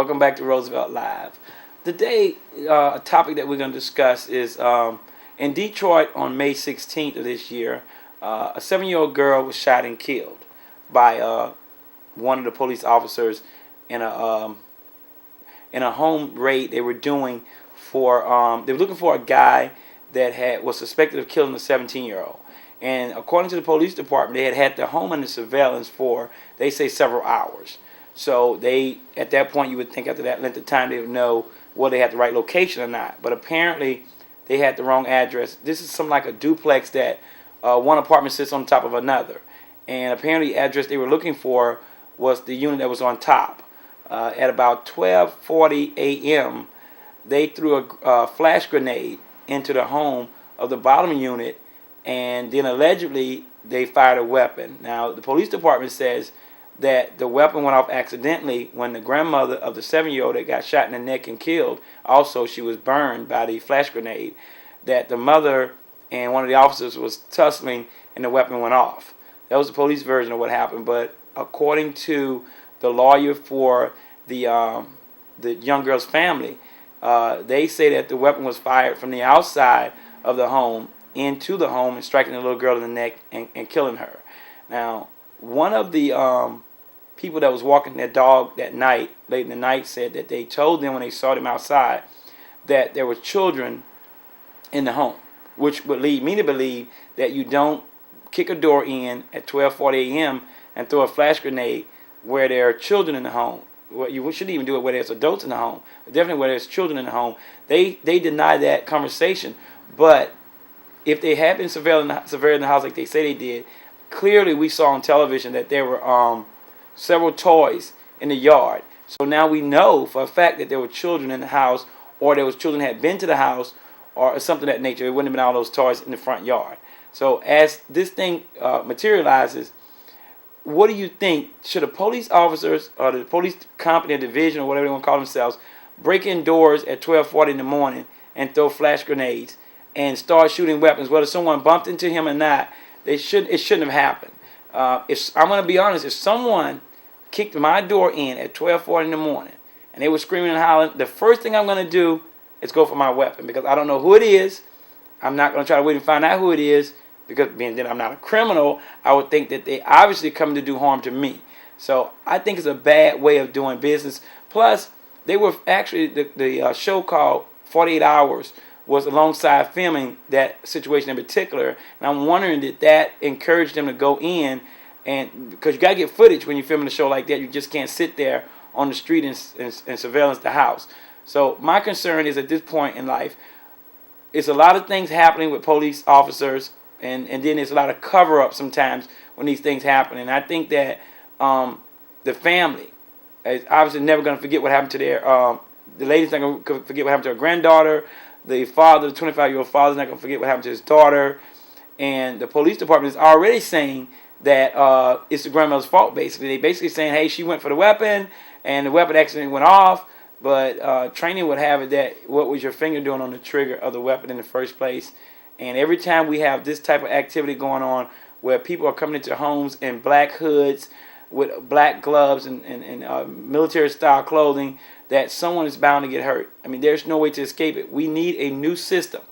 Welcome back to Roosevelt Live. Today, a topic that we're going to discuss is in Detroit on May 16th of this year, a 7-year-old girl was shot and killed by one of the police officers in a home raid they were doing for. They were looking for a guy that was suspected of killing a 17-year-old. And according to the police department, they had the home under surveillance for, they say, several hours. So at that point, you would think after that length of time, they would know whether they had the right location or not. But apparently, they had the wrong address. This is something like a duplex that one apartment sits on top of another. And apparently, the address they were looking for was the unit that was on top. At about 12:40 a.m., they threw a flash grenade into the home of the bottom unit, and then allegedly they fired a weapon. Now, the police department says that the weapon went off accidentally when the grandmother of the 7-year-old that got shot in the neck and killed, also she was burned by the flash grenade, that the mother and one of the officers was tussling and the weapon went off. That was the police version of what happened, but according to the lawyer for the young girl's family, they say that the weapon was fired from the outside of the home into the home and striking the little girl in the neck and killing her. Now, one of the people that was walking their dog that night, late in the night, said that they told them when they saw them outside that there were children in the home, which would lead me to believe that you don't kick a door in at 12:40 a.m. and throw a flash grenade where there are children in the home. Well, you shouldn't even do it where there's adults in the home. Definitely where there's children in the home. They deny that conversation, but if they had been surveilling the house like they say they did, clearly we saw on television that there were several toys in the yard. So now we know for a fact that there were children in the house, or there was children had been to the house, or something of that nature. It wouldn't have been all those toys in the front yard. So as this thing materializes, what do you think? Should the police officers or the police company or division or whatever they want to call themselves break in doors at 12:40 in the morning and throw flash grenades and start shooting weapons, whether someone bumped into him or not? It shouldn't have happened. If I'm going to be honest, if someone kicked my door in at 12:40 in the morning and they were screaming and hollering, the first thing I'm going to do is go for my weapon, because I don't know who it is. I'm not going to try to wait and find out who it is, because being that I'm not a criminal, I would think that they obviously come to do harm to me. So I think it's a bad way of doing business. Plus, they were actually, the show called 48 Hours was alongside filming that situation in particular. And I'm wondering, did that encourage them to go in? And because you got to get footage when you're filming a show like that. You just can't sit there on the street and surveillance the house. So my concern is, at this point in life, it's a lot of things happening with police officers, and then there's a lot of cover-up sometimes when these things happen. And I think that the family is obviously never going to forget what happened to the lady's not going to forget what happened to her granddaughter. The father, the 25-year-old father, is not going to forget what happened to his daughter. And the police department is already saying that it's the grandmother's fault, basically. They basically saying, hey, she went for the weapon, and the weapon accidentally went off. But training would have it that what was your finger doing on the trigger of the weapon in the first place? And every time we have this type of activity going on where people are coming into homes in black hoods with black gloves and military-style clothing, that someone is bound to get hurt. I mean, there's no way to escape it. We need a new system,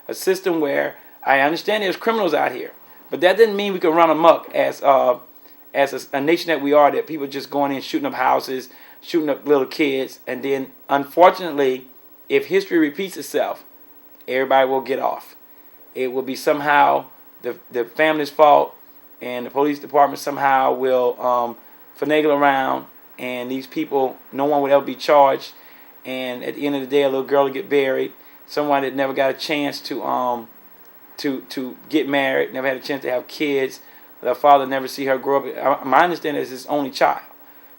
a system where I understand there's criminals out here, but that doesn't mean we can run amok as a nation that we are, that people just going in shooting up houses, shooting up little kids, and then, unfortunately, if history repeats itself, everybody will get off. It will be somehow the family's fault, and the police department somehow will finagle around, and these people, no one would ever be charged, and at the end of the day, a little girl will get buried. Someone that never got a chance to get married, never had a chance to have kids. Their father never see her grow up. My understanding is his only child.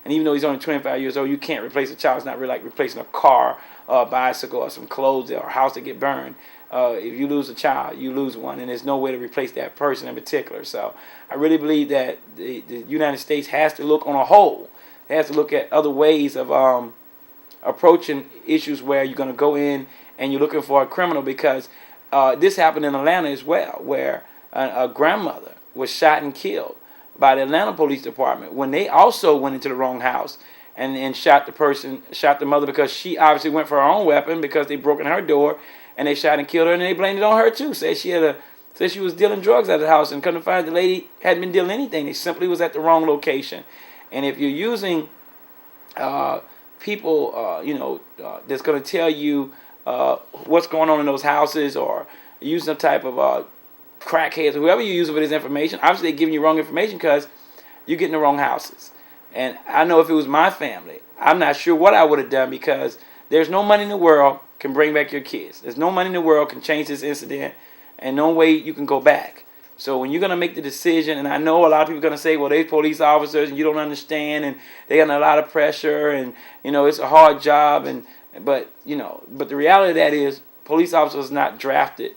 And even though he's only 25 years old, you can't replace a child. It's not really like replacing a car, or a bicycle, or some clothes, or a house that get burned. If you lose a child, you lose one, and there's no way to replace that person in particular. So I really believe that the United States has to look on a whole. It has to look at other ways of approaching issues where you're going to go in and you're looking for a criminal, because this happened in Atlanta as well, where a grandmother was shot and killed by the Atlanta Police Department when they also went into the wrong house. and shot the mother because she obviously went for her own weapon because they broke in her door and they shot and killed her, and they blamed it on her too. Said she was dealing drugs at the house, and couldn't find the lady hadn't been dealing anything. They simply was at the wrong location. And if you're using people, that's going to tell you what's going on in those houses, or use some type of crackheads, whoever you use for this information, obviously they're giving you wrong information because you're getting the wrong houses. And I know if it was my family, I'm not sure what I would have done, because there's no money in the world can bring back your kids. There's no money in the world can change this incident, and no way you can go back. So when you're going to make the decision, and I know a lot of people are going to say, well, they're police officers and you don't understand, and they got a lot of pressure, and it's a hard job, but the reality of that is police officers are not drafted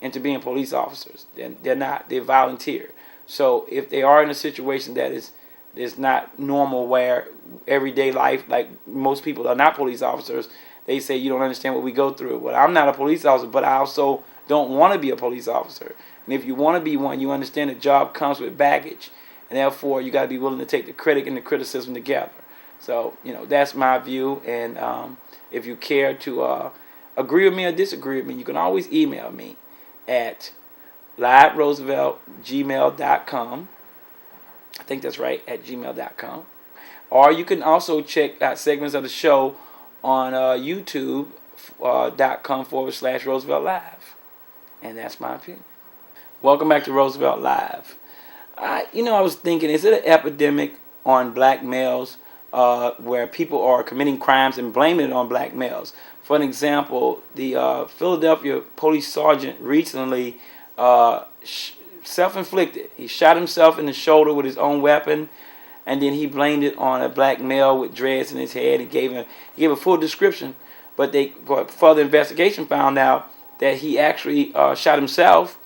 into being police officers. They're not. They're volunteer. So if they are in a situation that is not normal, where everyday life, like most people are not police officers, they say you don't understand what we go through. Well, I'm not a police officer, but I also don't want to be a police officer. And if you want to be one, you understand the job comes with baggage, and therefore you got to be willing to take the critic and the criticism together. So that's my view. And if you care to agree with me or disagree with me, you can always email me at liveroosevelt@gmail.com. I think that's right, at gmail.com. Or you can also check out segments of the show on youtube.com/Roosevelt Live. And that's my opinion. Welcome back to Roosevelt Live. I was thinking, is it an epidemic on black males where people are committing crimes and blaming it on black males? For an example, the Philadelphia police sergeant recently self-inflicted. He shot himself in the shoulder with his own weapon, and then he blamed it on a black male with dreads in his head, and gave a full description. But further investigation found out that he actually shot himself.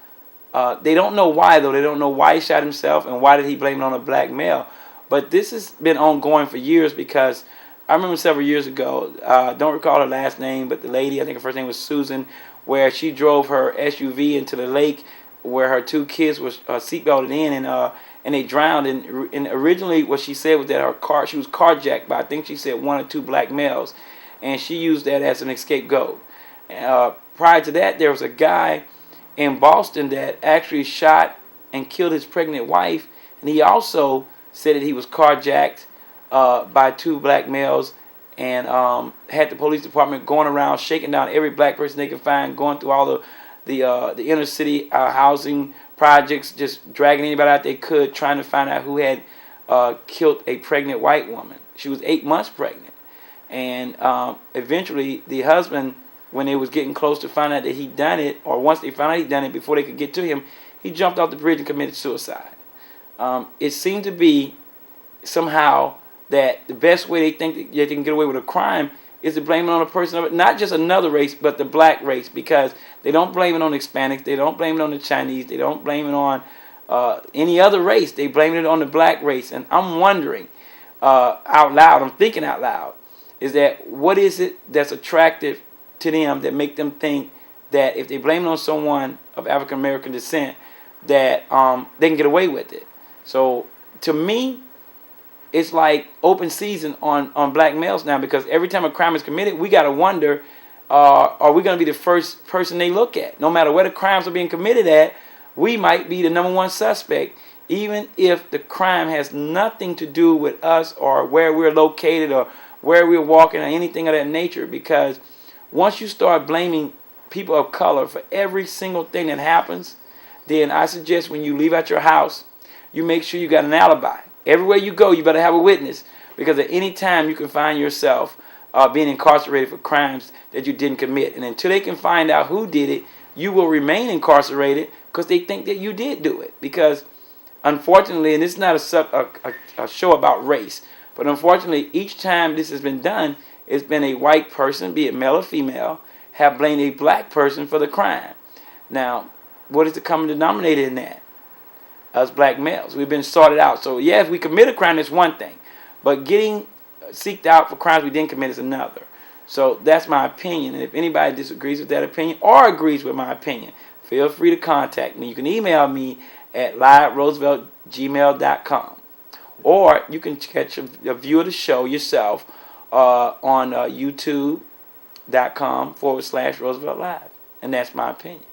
They don't know why, though. They don't know why he shot himself and why did he blame it on a black male. But this has been ongoing for years, because I remember several years ago, don't recall her last name, but the lady, I think her first name was Susan, where she drove her SUV into the lake where her two kids were seatbelted in, and they drowned. And originally what she said was that she was carjacked by, I think she said, one or two black males, and she used that as an scapegoat. Prior to that, there was a guy in Boston that actually shot and killed his pregnant wife, and he also said that he was carjacked by two black males, and had the police department going around shaking down every black person they could find, going through all the inner city housing projects, just dragging anybody out they could, trying to find out who had killed a pregnant white woman. She was 8 months pregnant, and eventually the husband, when they was getting close to find out that he'd done it, or once they found out he'd done it, before they could get to him, he jumped off the bridge and committed suicide. It seemed to be somehow that the best way they think that they can get away with a crime is to blame it on a person of it, not just another race, but the black race, because they don't blame it on Hispanics, they don't blame it on the Chinese, they don't blame it on any other race, they blame it on the black race. And I'm wondering out loud, I'm thinking out loud, is that what is it that's attractive to them that make them think that if they blame it on someone of African American descent, that they can get away with it? So to me, it's like open season on black males now, because every time a crime is committed, we got to wonder, are we going to be the first person they look at? No matter where the crimes are being committed at, we might be the number one suspect, even if the crime has nothing to do with us or where we're located or where we're walking or anything of that nature. Because once you start blaming people of color for every single thing that happens, then I suggest when you leave out your house, you make sure you got an alibi. Everywhere you go, you better have a witness, because at any time you can find yourself being incarcerated for crimes that you didn't commit. And until they can find out who did it, you will remain incarcerated because they think that you did do it. Because unfortunately, and this is not a show about race, but unfortunately, each time this has been done, it's been a white person, be it male or female, have blamed a black person for the crime. Now, what is the common denominator in that? Us black males. We've been sorted out. So yeah, if we commit a crime, that's one thing, but getting seeked out for crimes we didn't commit is another. So that's my opinion, and if anybody disagrees with that opinion or agrees with my opinion, feel free to contact me. You can email me at liveroosevelt@gmail.com. or you can catch a view of the show yourself on youtube.com/Roosevelt Live. And that's my opinion.